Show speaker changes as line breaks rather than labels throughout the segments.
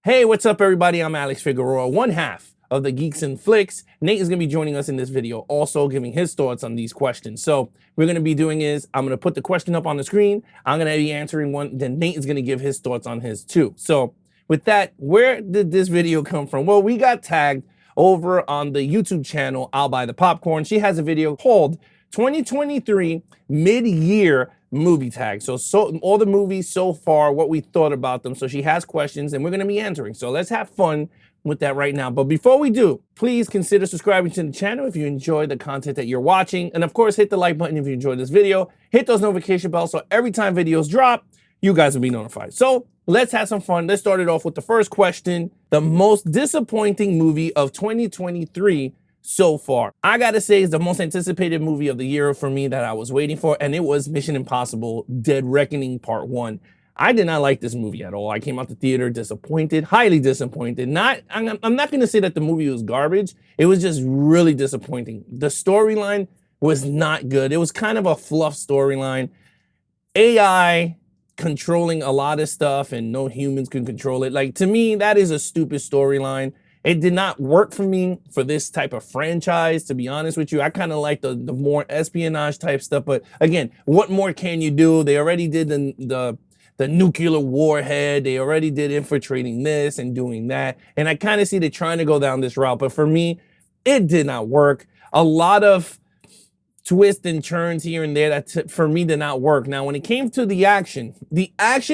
Hey, what's up, everybody? I'm Alex Figueroa, one half of the Geeks and Flicks. Nate is going to be joining us in this video, also giving his thoughts on these questions. So we're going to be doing is, I'm going to put the question up on the screen. I'm going to be answering one. Then Nate is going to give his thoughts on his too. So with that, where did this video come from? Well, we got tagged over on the YouTube channel, I'll Buy the Popcorn. She has a video called 2023 Mid-Year Movie Tag. So all the movies so far, what we thought about them. So she has questions and we're going to be answering. So let's have fun with that right now. But before we do, please consider subscribing to the channel if you enjoy the content that you're watching. And of course, hit the like button if you enjoyed this video. Hit those notification bells so every time videos drop, you guys will be notified. So let's have some fun. Let's start it off with the first question. The most disappointing movie of 2023 so far. I gotta say, it's the most anticipated movie of the year for me that I was waiting for, and it was Mission Impossible Dead Reckoning Part 1. I did not like this movie at all. I came out the theater disappointed, highly disappointed. I'm not gonna say that the movie was garbage. It was just really disappointing. The storyline was not good. It was kind of a fluff storyline. AI controlling a lot of stuff and no humans can control it. Like, to me, that is a stupid storyline. It did not work for me for this type of franchise, to be honest with you. I kind of like the more espionage type stuff, but again, what more can you do? They already did the nuclear warhead. They already did infiltrating this and doing that. And I kind of see they trying to go down this route, but for me, it did not work. A lot of twists and turns here and there that for me did not work. Now, when it came to the action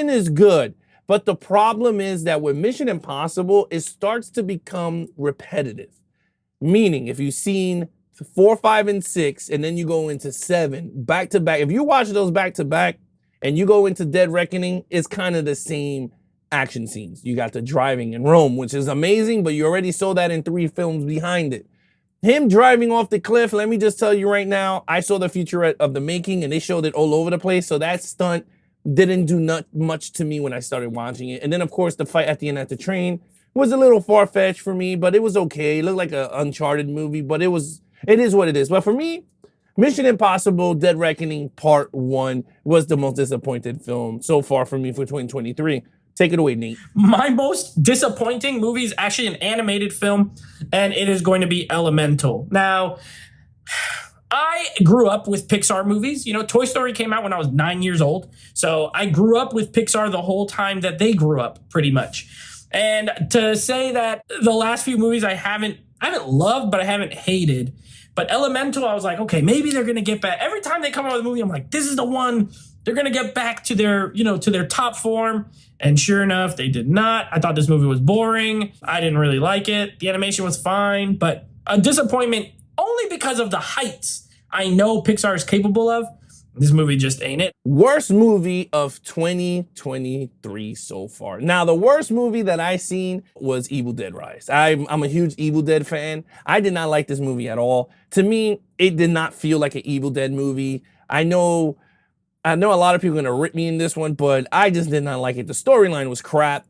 is good. But the problem is that with Mission Impossible, it starts to become repetitive. Meaning, if you've seen 4, 5, and 6, and then you go into 7, back to back, if you watch those back to back, and you go into Dead Reckoning, it's kind of the same action scenes. You got the driving in Rome, which is amazing, but you already saw that in 3 films behind it. Him driving off the cliff, let me just tell you right now, I saw the featurette of the making, and they showed it all over the place, so that stunt didn't do not much to me when I started watching it. And then, of course, the fight at the end at the train was a little far-fetched for me, but it was okay. It looked like an Uncharted movie, but it is what it is. But for me, Mission Impossible Dead Reckoning Part 1 was the most disappointed film so far for me for 2023. Take it away, Nate.
My most disappointing movie is actually an animated film, and it is going to be Elemental. Now, I grew up with Pixar movies. You know, Toy Story came out when I was 9 years old. So I grew up with Pixar the whole time that they grew up, pretty much. And to say that the last few movies I haven't loved, but I haven't hated. But Elemental, I was like, okay, maybe they're going to get back. Every time they come out with a movie, I'm like, this is the one. They're going to get back to their, to their top form. And sure enough, they did not. I thought this movie was boring. I didn't really like it. The animation was fine, but a disappointment only because of the heights I know Pixar is capable of. This movie just ain't it.
Worst movie of 2023 so far. Now, the worst movie that I seen was Evil Dead Rise. I'm a huge Evil Dead fan. I did not like this movie at all. To me, it did not feel like an Evil Dead movie. I know a lot of people are gonna rip me in this one, but I just did not like it. The storyline was crap.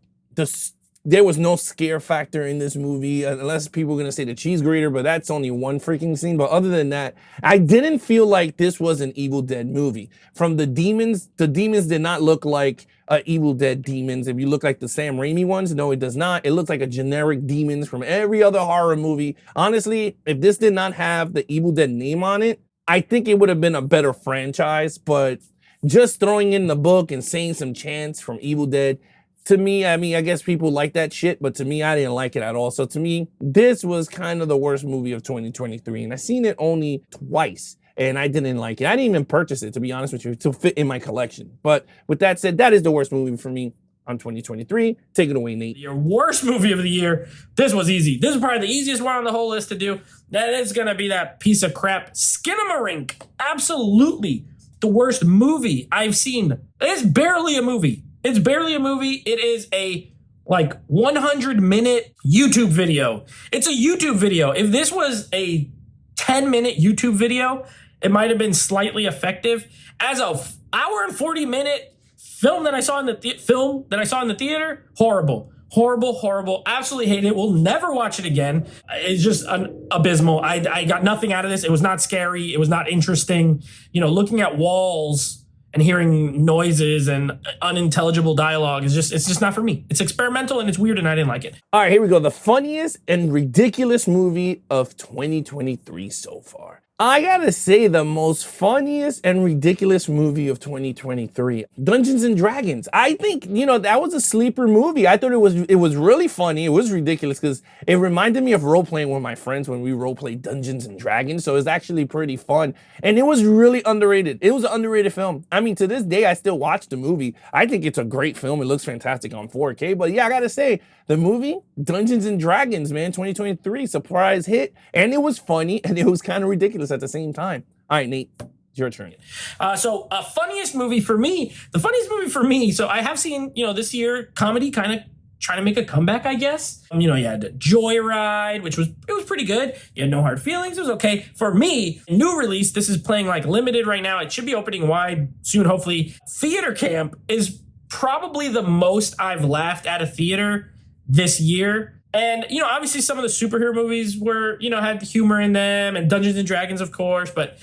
There was no scare factor in this movie, unless people are going to say the cheese grater, but that's only one freaking scene. But other than that, I didn't feel like this was an Evil Dead movie. From the demons did not look like Evil Dead demons. If you look like the Sam Raimi ones, no, it does not. It looks like a generic demons from every other horror movie. Honestly, if this did not have the Evil Dead name on it, I think it would have been a better franchise. But just throwing in the book and saying some chants from Evil Dead, to me, I mean, I guess people like that shit, but to me, I didn't like it at all. So to me, this was kind of the worst movie of 2023. And I seen it only twice and I didn't like it. I didn't even purchase it, to be honest with you, to fit in my collection. But with that said, that is the worst movie for me on 2023. Take it away, Nate.
Your worst movie of the year. This was easy. This is probably the easiest one on the whole list to do. That is going to be that piece of crap Skinamarink. Absolutely the worst movie I've seen. It's barely a movie. It's barely a movie. It is a 100-minute YouTube video. It's a YouTube video. If this was a 10-minute YouTube video, it might have been slightly effective. As a hour and 40-minute film that I saw in the theater, horrible. Horrible. Absolutely hate it. We'll never watch it again. It's just abysmal. I got nothing out of this. It was not scary. It was not interesting. Looking at walls and hearing noises and unintelligible dialogue is just, it's just not for me. It's experimental and it's weird and I didn't like it.
All right, here we go. The funniest and ridiculous movie of 2023 so far. I gotta say, the most funniest and ridiculous movie of 2023, Dungeons and Dragons. I think, that was a sleeper movie. I thought it was really funny. It was ridiculous because it reminded me of role playing with my friends when we role played Dungeons and Dragons. So it's actually pretty fun. And it was really underrated. It was an underrated film. I mean, to this day, I still watch the movie. I think it's a great film. It looks fantastic on 4K. But yeah, I gotta say, the movie, Dungeons and Dragons, man, 2023, surprise hit. And it was funny and it was kind of ridiculous at the same time. All right, Nate, it's your turn.
Funniest movie for me, the funniest movie for me. So I have seen, this year, comedy kind of trying to make a comeback, I guess. You had Joyride, it was pretty good. You had No Hard Feelings, it was okay. For me, new release, this is playing like limited right now. It should be opening wide soon, hopefully. Theater Camp is probably the most I've laughed at a theater this year. And, obviously some of the superhero movies were, had humor in them, and Dungeons and Dragons, of course, but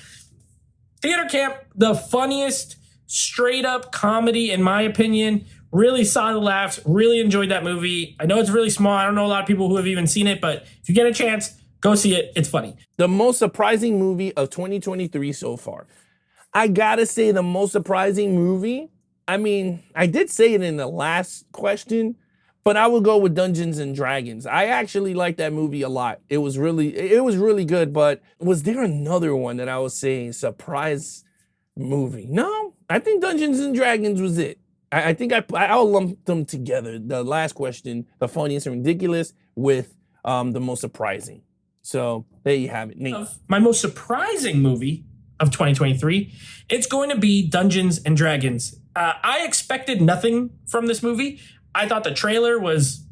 Theater Camp, the funniest straight up comedy, in my opinion. Really solid laughs, really enjoyed that movie. I know it's really small. I don't know a lot of people who have even seen it, but if you get a chance, go see it. It's funny.
The most surprising movie of 2023 so far. I gotta say, the most surprising movie, I mean, I did say it in the last question, but I would go with Dungeons and Dragons. I actually liked that movie a lot. It was really good, but was there another one that I was saying surprise movie? No, I think Dungeons and Dragons was it. I think I'll lump them together. The last question, the funniest and ridiculous, with the most surprising. So there you have it, Nate.
My most surprising movie of 2023, it's going to be Dungeons and Dragons. I expected nothing from this movie. I thought the trailer was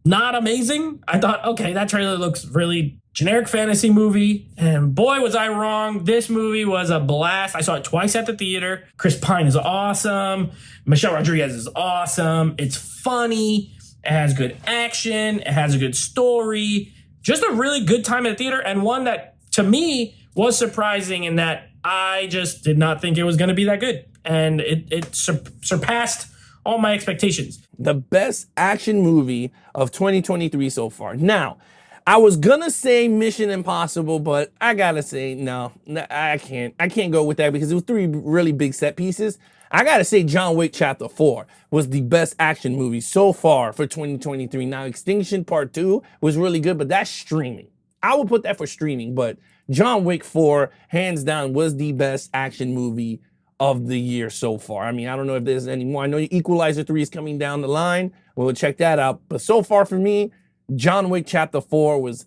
not amazing. I thought, okay, that trailer looks really generic fantasy movie. And boy, was I wrong. This movie was a blast. I saw it twice at the theater. Chris Pine is awesome. Michelle Rodriguez is awesome. It's funny. It has good action. It has a good story. Just a really good time at the theater, and one that, to me, was surprising in that I just did not think it was going to be that good. And it surpassed all my expectations.
The best action movie of 2023 so far. Now, I was gonna say Mission Impossible, but I gotta say, no, I can't go with that because it was 3 really big set pieces. I gotta say John Wick Chapter 4 was the best action movie so far for 2023. Now, Extinction Part 2 was really good, but that's streaming. I would put that for streaming, but John Wick 4, hands down, was the best action movie of the year so far. I mean, I don't know if there's any more. I know Equalizer 3 is coming down the line. We'll check that out. But so far for me, John Wick Chapter 4 was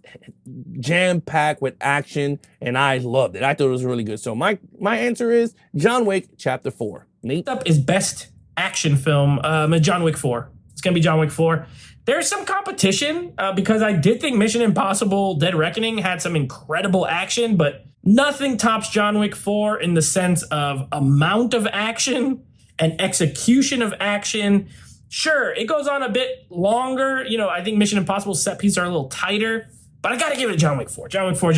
jam-packed with action, and I loved it. I thought it was really good. So my answer is John Wick Chapter 4. Nate?
Up is best action film, John Wick 4. It's going to be John Wick 4. There's some competition because I did think Mission Impossible Dead Reckoning had some incredible action, but nothing tops John Wick 4 in the sense of amount of action and execution of action. Sure, it goes on a bit longer. I think Mission Impossible set pieces are a little tighter, but I got to give it to John Wick 4. John Wick 4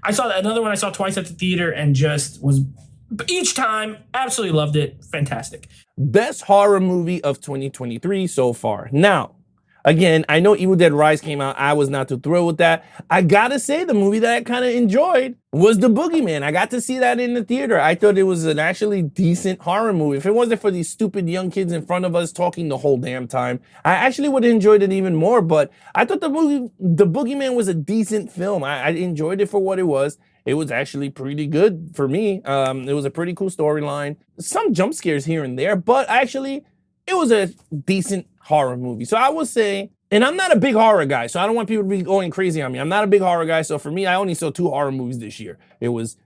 I saw another one I saw twice at the theater and just was, each time, absolutely loved it. Fantastic.
Best horror movie of 2023 so far. Now, again, I know Evil Dead Rise came out. I was not too thrilled with that. I gotta say, the movie that I kind of enjoyed was The Boogeyman. I got to see that in the theater. I thought it was an actually decent horror movie. If it wasn't for these stupid young kids in front of us talking the whole damn time, I actually would have enjoyed it even more. But I thought The Boogeyman was a decent film. I enjoyed it for what it was. It was actually pretty good for me. It was a pretty cool storyline. Some jump scares here and there, but actually, it was a decent horror movie. So I would say, and I'm not a big horror guy, so I don't want people to be going crazy on me. I'm not a big horror guy, so for me, I only saw 2 horror movies this year. It was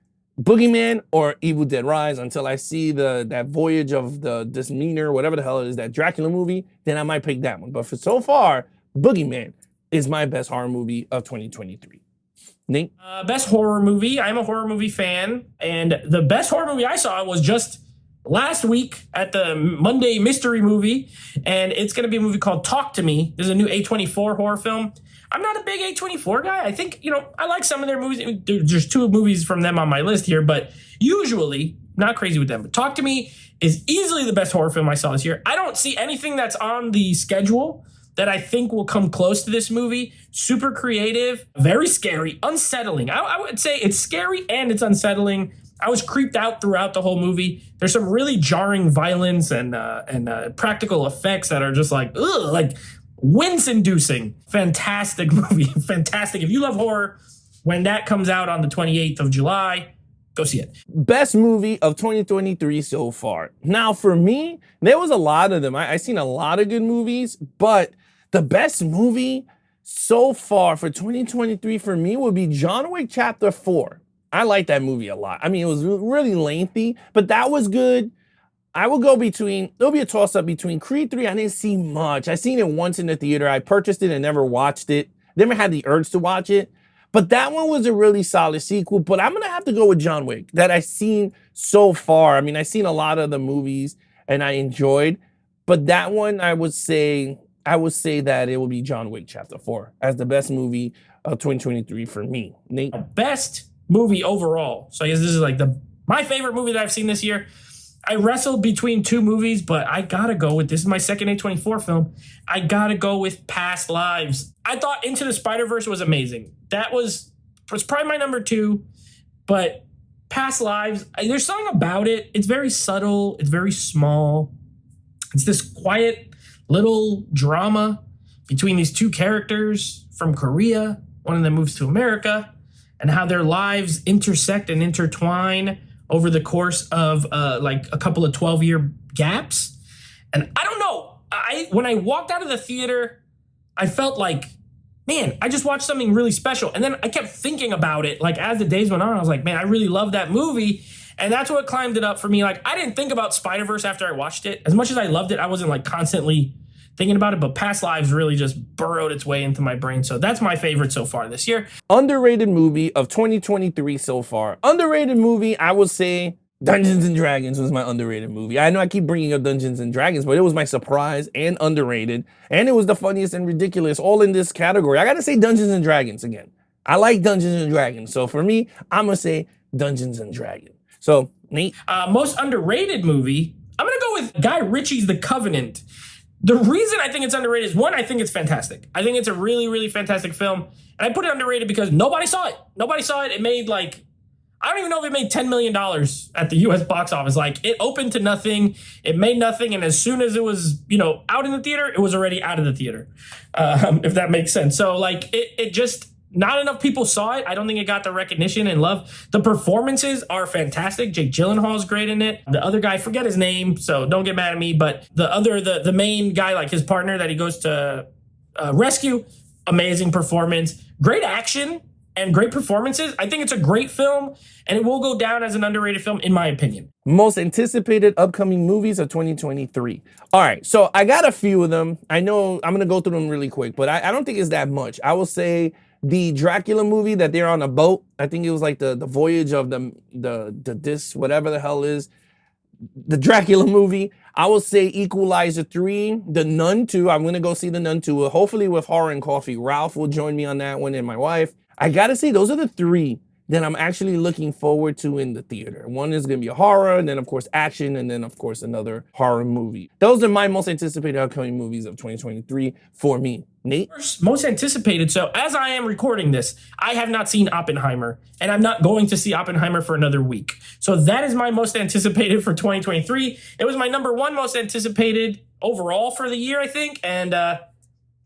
Boogeyman or Evil Dead Rise until I see that Voyage of the Demeanor, whatever the hell it is, that Dracula movie, then I might pick that one. But for so far, Boogeyman is my best horror movie of 2023. Nate?
Best horror movie. I'm a horror movie fan, and the best horror movie I saw was just last week at the Monday Mystery Movie, and it's going to be a movie called Talk to Me. There's a new A24 horror film. I'm not a big A24 guy. I think, I like some of their movies. There's 2 movies from them on my list here, but usually not crazy with them. But Talk to Me is easily the best horror film I saw this year. I don't see anything that's on the schedule that I think will come close to this movie. Super creative, very scary, unsettling. I would say it's scary and it's unsettling. I was creeped out throughout the whole movie. There's some really jarring violence and practical effects that are just like, ugh, like wince-inducing. Fantastic movie, fantastic. If you love horror, when that comes out on the 28th of July, go see it.
Best movie of 2023 so far. Now, for me, there was a lot of them. I seen a lot of good movies, but the best movie so far for 2023 for me would be John Wick Chapter 4. I like that movie a lot. I mean, it was really lengthy, but that was good. I will go between, there'll be a toss-up between Creed 3. I didn't see much. I seen it once in the theater. I purchased it and never watched it. Never had the urge to watch it. But that one was a really solid sequel. But I'm going to have to go with John Wick that I've seen so far. I mean, I've seen a lot of the movies and I enjoyed. But that one, I would say that it will be John Wick Chapter 4 as the best movie of 2023 for me. Nate?
Best movie overall. So I guess this is like my favorite movie that I've seen this year. I wrestled between two movies, but I gotta go with, this is my second A24 film. I gotta go with Past Lives. I thought Into the Spider-Verse was amazing. That was probably my number 2, but Past Lives, there's something about it. It's very subtle. It's very small. It's this quiet little drama between these two characters from Korea. One of them moves to America, and how their lives intersect and intertwine over the course of like a couple of 12-year gaps. And I don't know, when I walked out of the theater, I felt like, man, I just watched something really special. And then I kept thinking about it, like as the days went on, I was like, man, I really love that movie. And that's what climbed it up for me. Like, I didn't think about Spider-Verse after I watched it. As much as I loved it, I wasn't like constantly thinking about it, but Past Lives really just burrowed its way into my brain. So that's my favorite so far this year.
Underrated movie of 2023 so far. Underrated movie, I would say Dungeons and Dragons was my underrated movie. I know I keep bringing up Dungeons and Dragons, but it was my surprise and underrated. And it was the funniest and ridiculous all in this category. I gotta say Dungeons and Dragons again. I like Dungeons and Dragons. So for me, I'm gonna say Dungeons and Dragons. So Nate?
Most underrated movie, I'm gonna go with Guy Ritchie's The Covenant. The reason I think it's underrated is, one, I think it's fantastic. I think it's a really, really fantastic film. And I put it underrated because nobody saw it. Nobody saw it. It made like, I don't even know if it made $10 million at the US box office. Like, it opened to nothing. It made nothing. And as soon as it was, out in the theater, it was already out of the theater. If that makes sense. So like it just, not enough people saw it. I don't think it got the recognition and love. The performances are fantastic. Jake Gyllenhaal's great in it. The other guy, forget his name, so don't get mad at me. But the main guy, like his partner that he goes to rescue, amazing performance, great action, and great performances. I think it's a great film, and it will go down as an underrated film, in my opinion.
Most anticipated upcoming movies of 2023. All right, so I got a few of them. I know I'm gonna go through them really quick, but I don't think it's that much. I will say the Dracula movie that they're on a boat. I think it was like the voyage of this whatever the hell is the Dracula movie. I will say Equalizer 3, The Nun 2. I'm gonna go see The Nun 2. Hopefully with Horror and Coffee. Ralph will join me on that one, and my wife. I gotta say those are the 3 that I'm actually looking forward to in the theater. One is gonna be a horror, and then of course action, and then of course another horror movie. Those are my most anticipated upcoming movies of 2023 for me. Nate?
Most anticipated. So as I am recording this, I have not seen Oppenheimer, and I'm not going to see Oppenheimer for another week. So that is my most anticipated for 2023. It was my number 1 most anticipated overall for the year, I think. And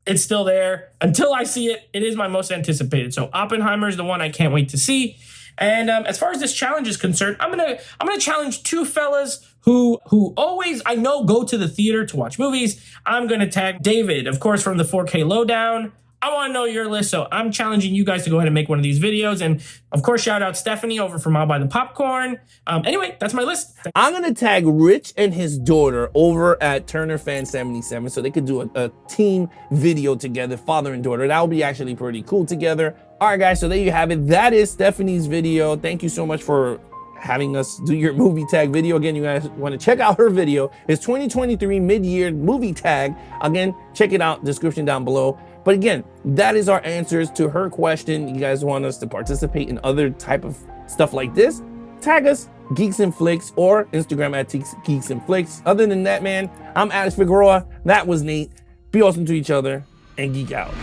it's still there. Until I see it, it is my most anticipated. So Oppenheimer is the one I can't wait to see. And as far as this challenge is concerned, I'm gonna challenge 2 fellas who always, I know, go to the theater to watch movies. I'm gonna tag David, of course, from the 4K Lowdown. I want to know your list, so I'm challenging you guys to go ahead and make one of these videos. And of course, shout out Stephanie over from I'll Buy the Popcorn. Anyway, that's my list.
I'm gonna tag Rich and his daughter over at Turner Fan 77 so they could do a team video together, father and daughter. That would be actually pretty cool together. All right, guys, so there you have it. That is Stephanie's video. Thank you so much for having us do your movie tag video. Again, you guys want to check out her video. It's 2023 mid-year movie tag. Again, check it out, description down below. But again, that is our answers to her question. You guys want us to participate in other type of stuff like this? tag us, Geeks and Flicks, or Instagram at Geeks and Flicks. Other than that, man, I'm Alex Figueroa. That was Nate. Be awesome to each other and geek out.